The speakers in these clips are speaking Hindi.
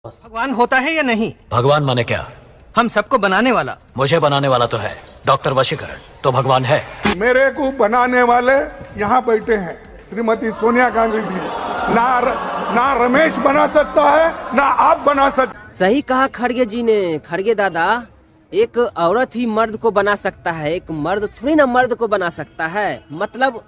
भगवान होता है या नहीं? भगवान माने क्या? हम सबको बनाने वाला। मुझे बनाने वाला तो है डॉक्टर वशीकरण, तो भगवान है। मेरे को बनाने वाले यहाँ बैठे हैं श्रीमती सोनिया गांधी जी। ना रमेश बना सकता है ना आप बना सकते। सही कहा खड़गे जी ने। खड़गे दादा, एक औरत ही मर्द को बना सकता है, एक मर्द थोड़ी ना मर्द को बना सकता है। मतलब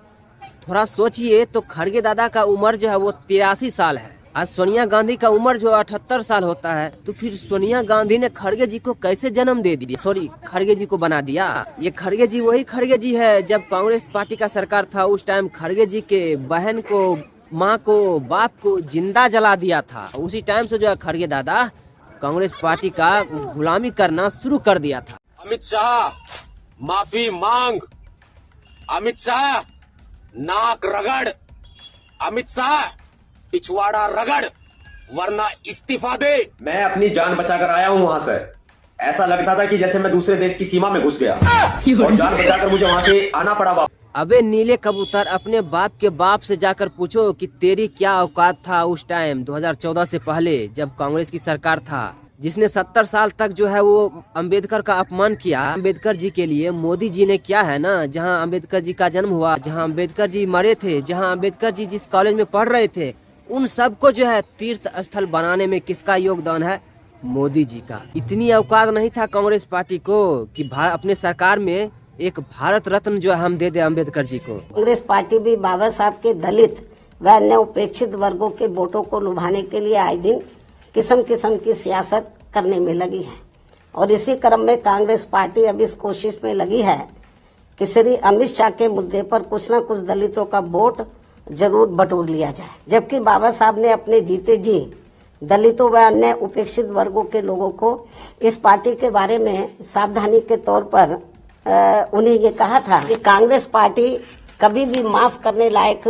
थोड़ा सोचिए तो खड़गे दादा का उम्र जो है वो 83 साल है। आज सोनिया गांधी का उम्र जो 78 साल होता है, तो फिर सोनिया गांधी ने खड़गे जी को कैसे जन्म दे दिया, सॉरी खड़गे जी को बना दिया। ये खड़गे जी वही खड़गे जी है जब कांग्रेस पार्टी का सरकार था, उस टाइम खड़गे जी के बहन को, माँ को, बाप को जिंदा जला दिया था। उसी टाइम से जो है खड़गे दादा कांग्रेस पार्टी का गुलामी करना शुरू कर दिया था। अमित शाह माफी मांग, अमित शाह नाक रगड़, अमित शाह पिछवाड़ा रगड़, वरना इस्तीफा दे। मैं अपनी जान बचाकर आया हूँ वहाँ से। ऐसा लगता था कि जैसे मैं दूसरे देश की सीमा में घुस गया और जान बचाकर मुझे वहाँ से आना पड़ा वापस। अबे नीले कबूतर, अपने बाप के बाप से जाकर पूछो कि तेरी क्या औकात था उस टाइम 2014 से पहले जब कांग्रेस की सरकार था, जिसने 70 साल तक जो है वो अंबेडकर का अपमान किया। अंबेडकर जी के लिए मोदी जी ने क्या है ना, जहां अंबेडकर जी का जन्म हुआ, जहां अंबेडकर जी मरे थे, जहां अंबेडकर जी जिस कॉलेज में पढ़ रहे थे, उन सबको जो है तीर्थ स्थल बनाने में किसका योगदान है? मोदी जी का। इतनी औकात नहीं था कांग्रेस पार्टी को कि अपने सरकार में एक भारत रत्न जो है हम दे दे अम्बेडकर जी को। कांग्रेस पार्टी भी बाबा साहब के दलित व अन्य उपेक्षित वर्गों के वोटों को लुभाने के लिए आए दिन किस्म किस्म की सियासत करने में लगी है, और इसी क्रम में कांग्रेस पार्टी अब इस कोशिश में लगी है कि श्री अमित शाह के मुद्दे पर कुछ न कुछ दलितों का वोट जरूर बटोर लिया जाए। जबकि बाबा साहब ने अपने जीते जी दलितों व अन्य उपेक्षित वर्गों के लोगों को इस पार्टी के बारे में सावधानी के तौर पर उन्हें ये कहा था कि कांग्रेस पार्टी कभी भी माफ करने लायक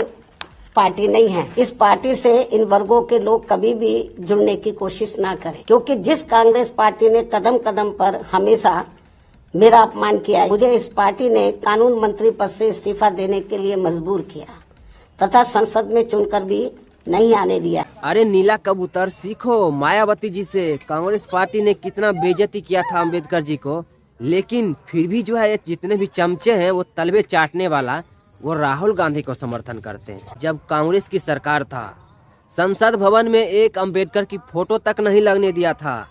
पार्टी नहीं है। इस पार्टी से इन वर्गों के लोग कभी भी जुड़ने की कोशिश ना करें, क्योंकि जिस कांग्रेस पार्टी ने कदम कदम पर हमेशा मेरा अपमान किया, मुझे इस पार्टी ने कानून मंत्री पद से इस्तीफा देने के लिए मजबूर किया तथा संसद में चुनकर भी नहीं आने दिया। अरे नीला कबूतर, सीखो मायावती जी से। कांग्रेस पार्टी ने कितना बेइज्जती किया था अम्बेडकर जी को, लेकिन फिर भी जो है जितने भी चमचे हैं वो तलबे चाटने वाला वो राहुल गांधी को समर्थन करते हैं। जब कांग्रेस की सरकार था, संसद भवन में एक अम्बेडकर की फोटो तक नहीं लगने दिया था।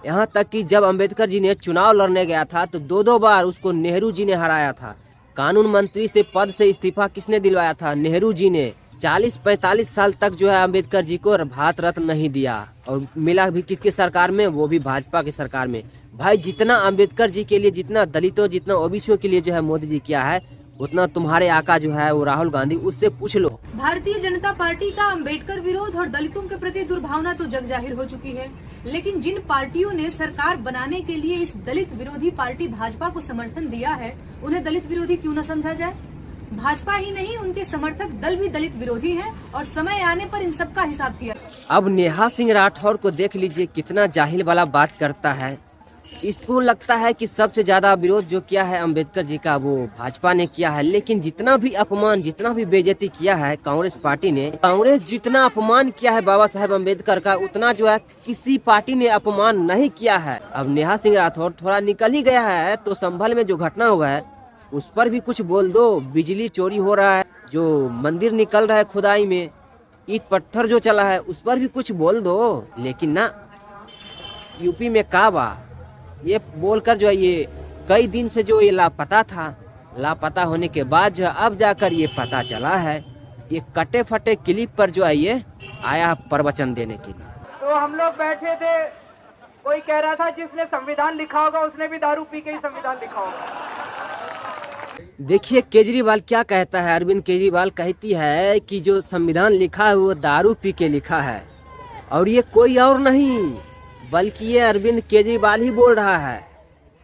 यहाँ तक कि जब अम्बेडकर जी ने चुनाव लड़ने गया था तो दो बार उसको नेहरू जी ने हराया था। कानून मंत्री से पद से इस्तीफा किसने दिलवाया था? नेहरू जी ने। 40-45 साल तक जो है अम्बेडकर जी को भारत रत्न नहीं दिया, और मिला भी किसके सरकार में? वो भी भाजपा की सरकार में। भाई, जितना अम्बेडकर जी के लिए, जितना दलितों, जितना ओबीसीओ के लिए जो है मोदी जी किया है, उतना तुम्हारे आका जो है वो राहुल गांधी, उससे पूछ लो। भारतीय जनता पार्टी का अंबेडकर विरोध और दलितों के प्रति दुर्भावना तो जग जाहिर हो चुकी है, लेकिन जिन पार्टियों ने सरकार बनाने के लिए इस दलित विरोधी पार्टी भाजपा को समर्थन दिया है, उन्हें दलित विरोधी क्यों न समझा जाए? भाजपा ही नहीं, उनके समर्थक दल भी दलित विरोधी हैं, और समय आने पर इन सबका हिसाब किया। अब नेहा सिंह राठौर को देख लीजिए, कितना जाहिल वाला बात करता है। इसको लगता है कि सबसे ज्यादा विरोध जो किया है अम्बेडकर जी का वो भाजपा ने किया है, लेकिन जितना भी अपमान, जितना भी बेइज्जती किया है कांग्रेस पार्टी ने, कांग्रेस जितना अपमान किया है बाबा साहेब अम्बेडकर का, उतना जो है किसी पार्टी ने अपमान नहीं किया है। अब नेहा सिंह राठौर थोड़ा निकल ही गया है तो संभल में जो घटना हुआ है उस पर भी कुछ बोल दो। बिजली चोरी हो रहा है, जो मंदिर निकल रहा है खुदाई में, ईट पत्थर जो चला है, उस पर भी कुछ बोल दो। लेकिन ना, यूपी में काबा ये बोलकर जो है ये कई दिन से जो ये लापता था, लापता होने के बाद जो है अब जाकर ये पता चला है। ये कटे फटे क्लिप पर जो है ये आया प्रवचन देने के लिए। तो हम लोग बैठे थे, कोई कह रहा था जिसने संविधान लिखा होगा उसने भी दारू पी के ही संविधान लिखा होगा। देखिए केजरीवाल क्या कहता है। अरविंद केजरीवाल कहती है कि जो संविधान लिखा है वो दारू पी के लिखा है, और ये कोई और नहीं बल्कि ये अरविंद केजरीवाल ही बोल रहा है।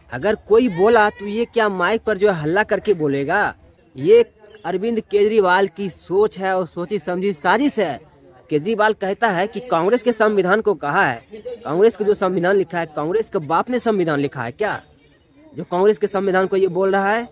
अगर कोई बोला तो ये क्या माइक पर जो है हल्ला करके बोलेगा? ये अरविंद केजरीवाल की सोच है और सोची समझी साजिश है। केजरीवाल कहता है कि कांग्रेस के संविधान को कहा है, कांग्रेस का जो संविधान लिखा है, कांग्रेस के बाप ने संविधान लिखा है क्या, जो कांग्रेस के संविधान को ये बोल रहा है?